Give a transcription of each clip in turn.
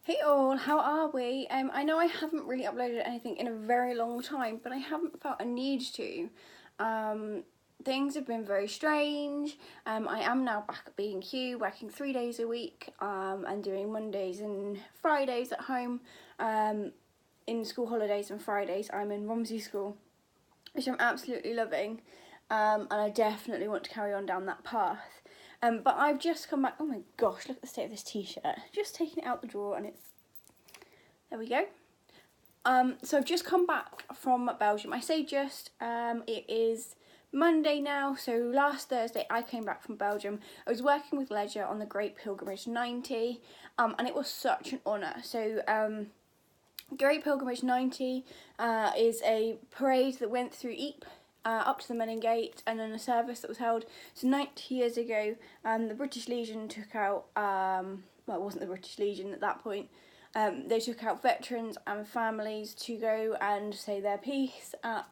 Hey all, how are we? I know I haven't really uploaded anything in a very long time, but I haven't felt a need to. Things have been very strange. I am now back at B&Q, working 3 days a week, and doing Mondays and Fridays at home. In school holidays and Fridays, I'm in Romsey School, which I'm absolutely loving. And I definitely want to carry on down that path. But I've just come back. Oh my gosh, look at the state of this t-shirt. Just taking it out the drawer and it's... There we go. So I've just come back from Belgium. I say just, it is Monday now. So last Thursday I came back from Belgium. I was working with Leisure on the Great Pilgrimage 90, and it was such an honour. So Great Pilgrimage 90 is a parade that went through Ypres, up to the Menin Gate, and then a service that was held. So 90 years ago, the British Legion took out, well, it wasn't the British Legion at that point, they took out veterans and families to go and say their piece at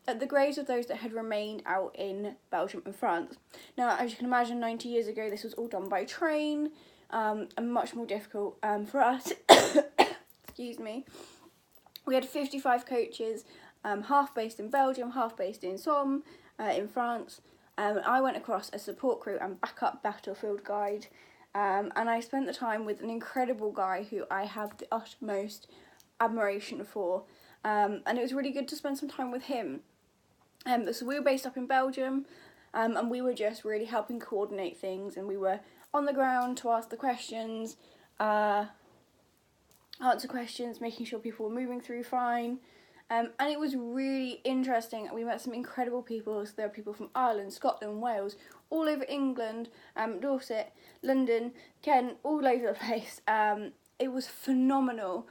the graves of those that had remained out in Belgium and France. Now, as you can imagine, 90 years ago, this was all done by train, and much more difficult for us. Excuse me. We had 55 coaches, half based in Belgium, half based in Somme, in France. I went across as support crew and backup battlefield guide, and I spent the time with an incredible guy who I have the utmost admiration for, and it was really good to spend some time with him. So we were based up in Belgium, and we were just really helping coordinate things, and we were on the ground to ask the questions, answer questions, making sure people were moving through fine. And it was really interesting. We met some incredible people. So there were people from Ireland, Scotland, Wales, all over England, Dorset, London, Kent, all over the place. It was phenomenal.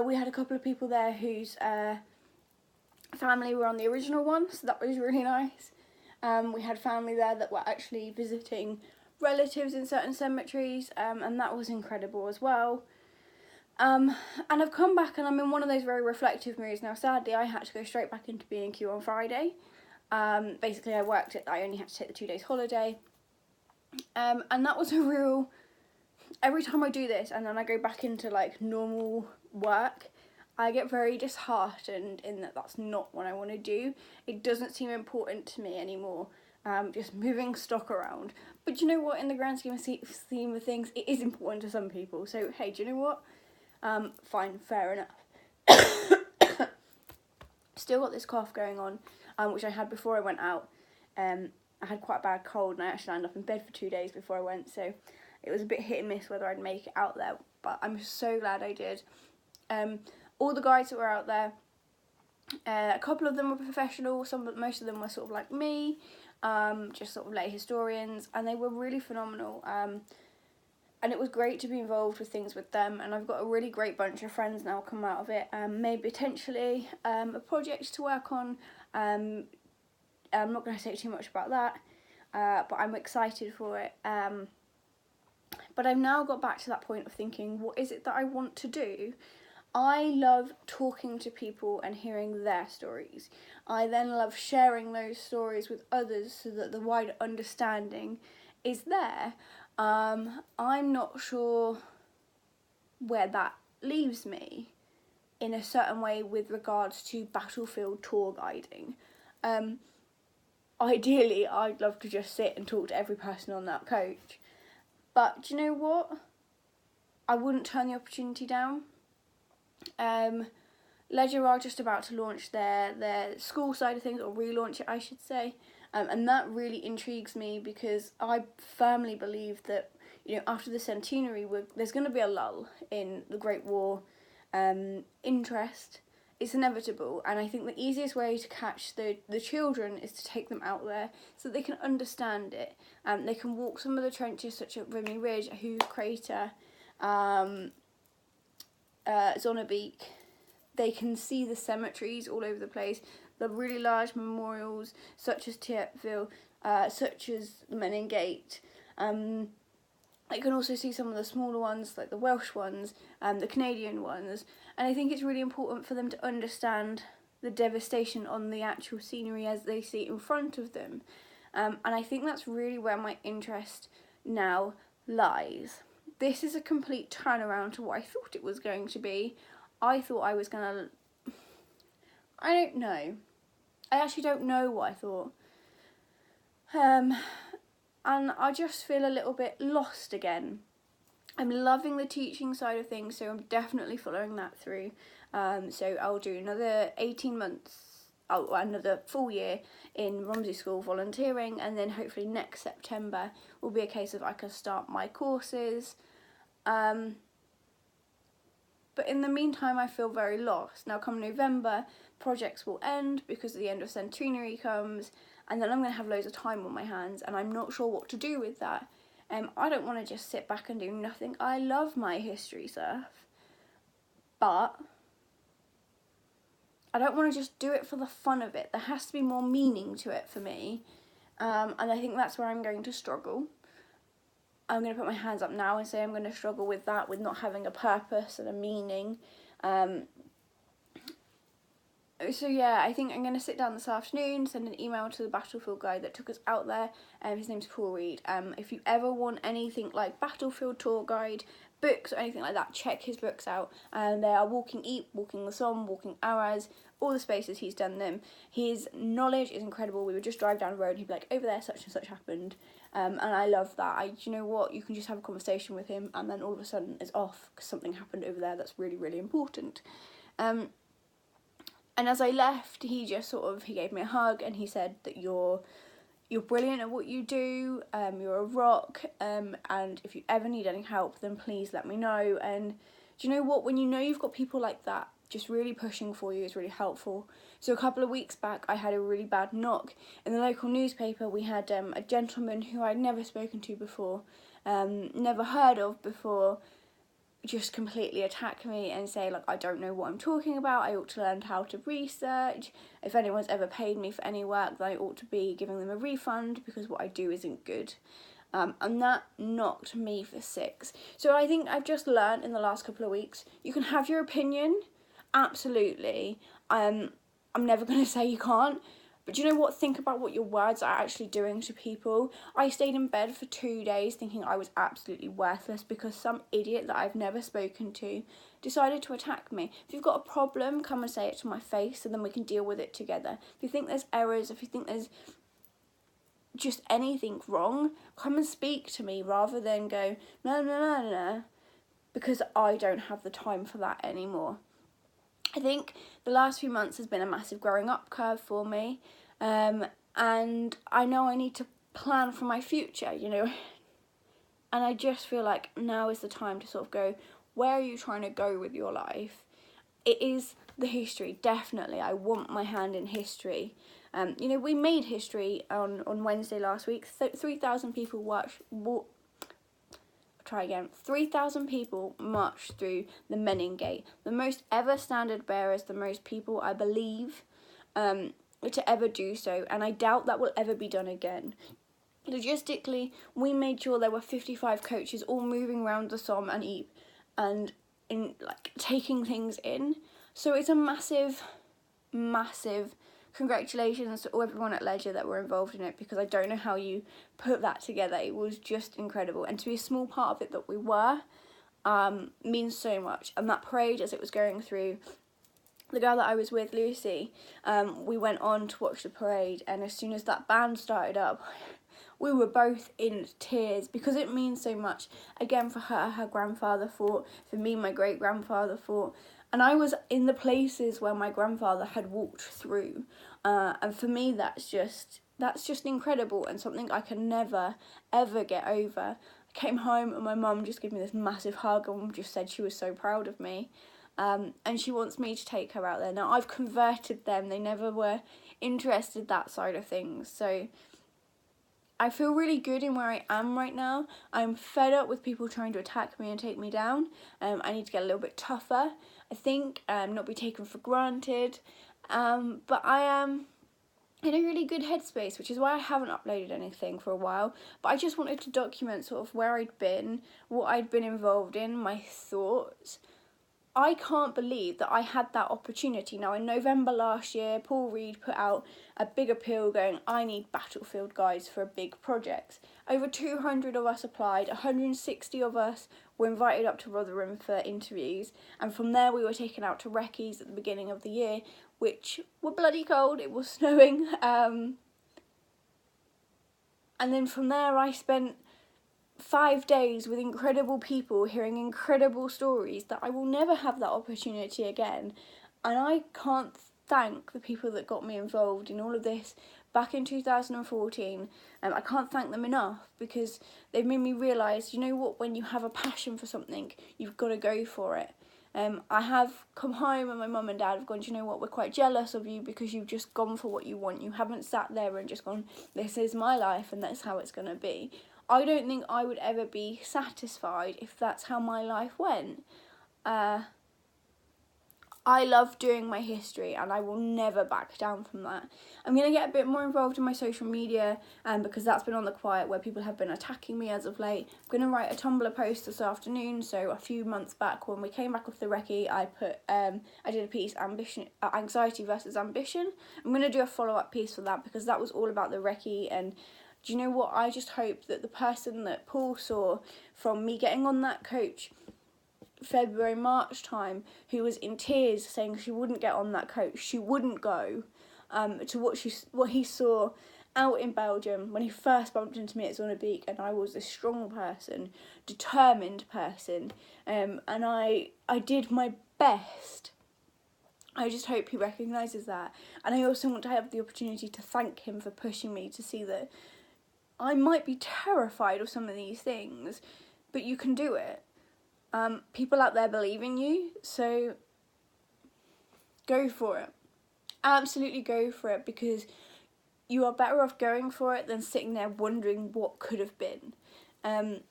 We had a couple of people there whose family were on the original one, so that was really nice. We had family there that were actually visiting relatives in certain cemeteries, and that was incredible as well. And I've come back and I'm in one of those very reflective moods now. Sadly, I had to go straight back into B&Q on Friday. Basically, I only had to take the 2 days holiday. And that was a real... Every time I do this and then I go back into like normal work, I get very disheartened in that that's not what I want to do. It doesn't seem important to me anymore. Just moving stock around. But you know what? In the grand scheme of things, it is important to some people. So, hey, do you know what? Fine, fair enough. Still got this cough going on, which I had before I went out. I had quite a bad cold and I actually landed up in bed for 2 days before I went, so it was a bit hit and miss whether I'd make it out there, but I'm so glad I did. All the guys that were out there, a couple of them were professional, most of them were sort of like me, just sort of lay historians, and they were really phenomenal. And it was great to be involved with things with them, and I've got a really great bunch of friends now come out of it. Maybe potentially a project to work on. I'm not going to say too much about that, but I'm excited for it. But I've now got back to that point of thinking, what is it that I want to do? I love talking to people and hearing their stories. I then love sharing those stories with others so that the wider understanding is there. I'm not sure where that leaves me in a certain way with regards to battlefield tour guiding. Ideally, I'd love to just sit and talk to every person on that coach. But do you know what? I wouldn't turn the opportunity down. Leisure are just about to launch their school side of things, or relaunch it, I should say. And that really intrigues me because I firmly believe that, after the centenary, there's going to be a lull in the Great War interest. It's inevitable, and I think the easiest way to catch the children is to take them out there so that they can understand it. They can walk some of the trenches, such as Rimini Ridge, Hooge Crater, Zonnebeek. They can see the cemeteries all over the place, the really large memorials, such as Tierpeville, such as the Menin Gate. They can also see some of the smaller ones, like the Welsh ones, the Canadian ones, and I think it's really important for them to understand the devastation on the actual scenery as they see it in front of them. And I think that's really where my interest now lies. this is a complete turnaround to what I thought it was going to be. I thought I was going to... I don't know. I actually don't know what I thought. And I just feel a little bit lost again. I'm loving the teaching side of things, so I'm definitely following that through. So I'll do another 18 months, another full year in Romsey School volunteering, and then hopefully next September will be a case of I can start my courses. But in the meantime, I feel very lost. Now, come November, projects will end because the end of centenary comes, and then I'm going to have loads of time on my hands, and I'm not sure what to do with that. I don't want to just sit back and do nothing. I love my history stuff, but I don't want to just do it for the fun of it. There has to be more meaning to it for me, and I think that's where I'm going to struggle. I'm going to put my hands up now and say I'm going to struggle with that, with not having a purpose and a meaning. So yeah, I think I'm going to sit down this afternoon, send an email to the battlefield guide that took us out there. His name's Paul Reed. If you ever want anything like battlefield tour guide, books or anything like that, check his books out. They are Walking Ypres, Walking the Somme, Walking Arras, all the spaces he's done them. His knowledge is incredible. We would just drive down the road and he'd be like, over there such and such happened. And I love that. Do you know what? You can just have a conversation with him and then all of a sudden it's off because something happened over there that's really, really important. And as I left, he gave me a hug and he said that you're brilliant at what you do, you're a rock, and if you ever need any help, then please let me know. And do you know what? When you know you've got people like that, just really pushing for you is really helpful. So a couple of weeks back, I had a really bad knock. In the local newspaper, we had a gentleman who I'd never spoken to before, never heard of before, just completely attack me and say, like, I don't know what I'm talking about, I ought to learn how to research, if anyone's ever paid me for any work, then I ought to be giving them a refund because what I do isn't good. And that knocked me for 6. So I think I've just learned in the last couple of weeks, you can have your opinion, absolutely. I'm never going to say you can't, but do you know what? Think about what your words are actually doing to people. I stayed in bed for 2 days thinking I was absolutely worthless because some idiot that I've never spoken to decided to attack me. If you've got a problem, come and say it to my face and then we can deal with it together. If you think there's errors, if you think there's just anything wrong, come and speak to me rather than go, no, because I don't have the time for that anymore. I think the last few months has been a massive growing up curve for me, and I know I need to plan for my future, and I just feel like now is the time to sort of go, where are you trying to go with your life? It is the history, definitely. I want my hand in history. We made history on Wednesday last week. 3,000 people 3,000 people marched through the Menin Gate. The most ever standard bearers, the most people, I believe, to ever do so. And I doubt that will ever be done again. Logistically, we made sure there were 55 coaches all moving around the Somme and Ypres and taking things in. So it's a massive, massive congratulations to everyone at Leisure that were involved in it, because I don't know how you put that together. It was just incredible, and to be a small part of it that we were means so much. And that parade, as it was going through, the girl that I was with, Lucy, we went on to watch the parade, and as soon as that band started up, we were both in tears because it means so much. Again, for her grandfather fought. For me, my great-grandfather fought. And I was in the places where my grandfather had walked through. And for me, that's just incredible and something I can never, ever get over. I came home and my mum just gave me this massive hug and just said she was so proud of me. And she wants me to take her out there. Now, I've converted them. They never were interested that side of things. So I feel really good in where I am right now. I'm fed up with people trying to attack me and take me down. I need to get a little bit tougher, I think, not be taken for granted. But I am in a really good headspace, which is why I haven't uploaded anything for a while. But I just wanted to document sort of where I'd been, what I'd been involved in, my thoughts. I can't believe that I had that opportunity. Now, in November last year, Paul Reed put out a big appeal going, I need battlefield guides for big projects. Over 200 of us applied, 160 of us were invited up to Rotherham for interviews, and from there we were taken out to recce's at the beginning of the year, which were bloody cold, it was snowing, and then from there I spent 5 days with incredible people hearing incredible stories that I will never have that opportunity again. And I can't thank the people that got me involved in all of this back in 2014. I can't thank them enough, because they've made me realise, you know what, when you have a passion for something, you've got to go for it. I have come home and my mum and dad have gone, do you know what, we're quite jealous of you because you've just gone for what you want. You haven't sat there and just gone, this is my life and that's how it's going to be. I don't think I would ever be satisfied if that's how my life went. I love doing my history and I will never back down from that. I'm going to get a bit more involved in my social media because that's been on the quiet, where people have been attacking me as of late. I'm going to write a Tumblr post this afternoon. So a few months back when we came back off the recce, I did a piece, anxiety versus ambition. I'm going to do a follow-up piece for that because that was all about the recce. And do you know what? I just hope that the person that Paul saw from me getting on that coach February, March time, who was in tears saying she wouldn't get on that coach, she wouldn't go, to what he saw out in Belgium when he first bumped into me at Zonnebeek, and I was a strong person, determined person, and I did my best. I just hope he recognises that, and I also want to have the opportunity to thank him for pushing me to see that I might be terrified of some of these things, but you can do it. People out there believe in you, so go for it. Absolutely go for it, because you are better off going for it than sitting there wondering what could have been. I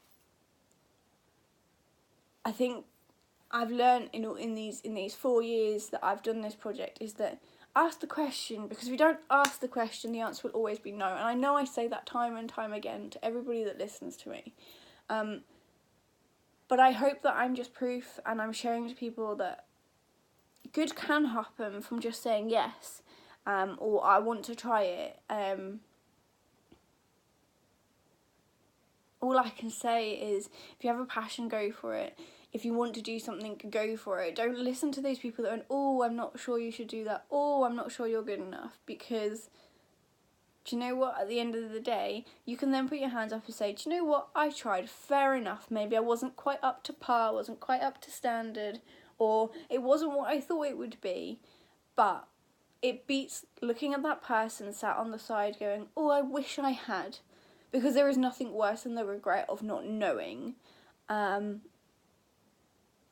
think I've learned in these 4 years that I've done this project is that ask the question, because if you don't ask the question, the answer will always be no. And I know I say that time and time again to everybody that listens to me. But I hope that I'm just proof, and I'm showing to people that good can happen from just saying yes, or I want to try it. All I can say is, if you have a passion, go for it. If you want to do something, go for it. Don't listen to those people that are, oh, I'm not sure you should do that. Oh, I'm not sure you're good enough. Because, do you know what? At the end of the day, you can then put your hands up and say, do you know what? I tried. Fair enough. Maybe I wasn't quite up to par, wasn't quite up to standard, or it wasn't what I thought it would be. But it beats looking at that person sat on the side going, oh, I wish I had. Because there is nothing worse than the regret of not knowing.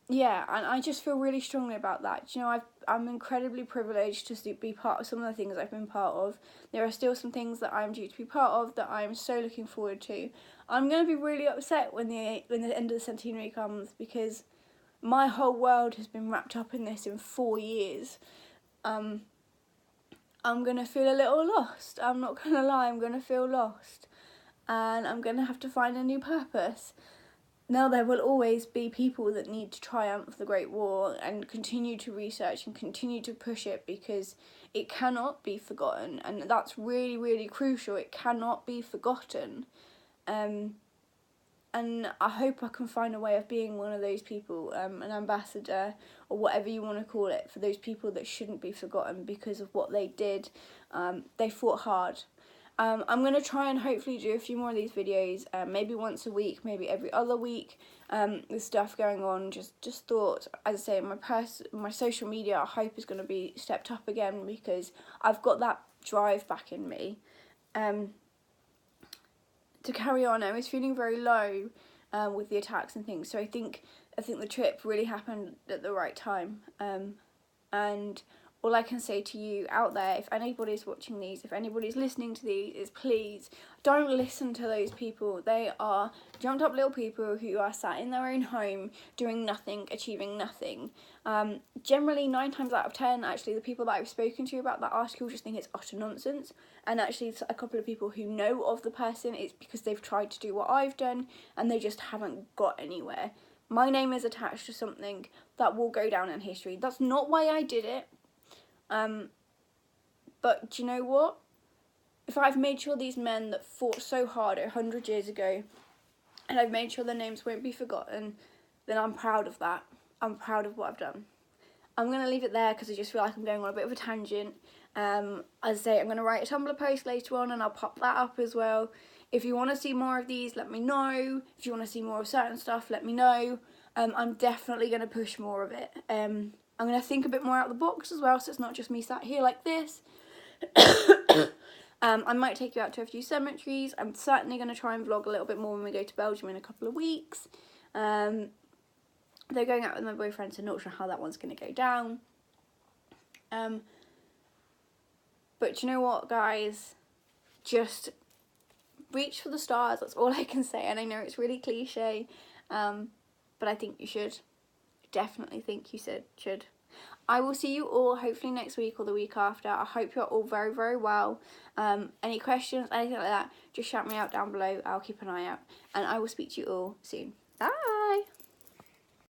Yeah, and I just feel really strongly about that. You know, I'm incredibly privileged to be part of some of the things I've been part of. There are still some things that I'm due to be part of that I'm so looking forward to. I'm going to be really upset when the end of the centenary comes, because my whole world has been wrapped up in this in 4 years. I'm going to feel a little lost. I'm not going to lie, I'm going to feel lost. And I'm going to have to find a new purpose. Now, there will always be people that need to triumph the Great War and continue to research and continue to push it, because it cannot be forgotten, and that's really, really crucial. It cannot be forgotten. And I hope I can find a way of being one of those people, an ambassador or whatever you want to call it, for those people that shouldn't be forgotten because of what they did. They fought hard. I'm going to try and hopefully do a few more of these videos, maybe once a week, maybe every other week, with stuff going on. Just thought, as I say, my social media, I hope, is going to be stepped up again, because I've got that drive back in me to carry on. I was feeling very low with the attacks and things, so I think the trip really happened at the right time. And all I can say to you out there, if anybody's watching these, if anybody's listening to these, is please don't listen to those people. They are jumped up little people who are sat in their own home doing nothing, achieving nothing. Generally, 9 times out of 10, actually, the people that I've spoken to about that article just think it's utter nonsense. And actually, a couple of people who know of the person, it's because they've tried to do what I've done and they just haven't got anywhere. my name is attached to something that will go down in history. That's not why I did it. But do you know what? If I've made sure these men that fought so hard 100 years ago, and I've made sure their names won't be forgotten, then I'm proud of that. I'm proud of what I've done. I'm going to leave it there because I just feel like I'm going on a bit of a tangent. As I say, I'm going to write a Tumblr post later on and I'll pop that up as well. If you want to see more of these, let me know. If you want to see more of certain stuff, let me know. I'm definitely going to push more of it. I'm going to think a bit more out of the box as well, so it's not just me sat here like this. I might take you out to a few cemeteries. I'm certainly going to try and vlog a little bit more when we go to Belgium in a couple of weeks. They're going out with my boyfriend, so not sure how that one's going to go down. But you know what, guys? Just reach for the stars. That's all I can say. And I know it's really cliche, but I think you should. Definitely think you should. I will see you all hopefully next week or the week after. I hope you're all very, very well. Any questions, anything like that, just shout me out down below. I'll keep an eye out. And I will speak to you all soon. Bye!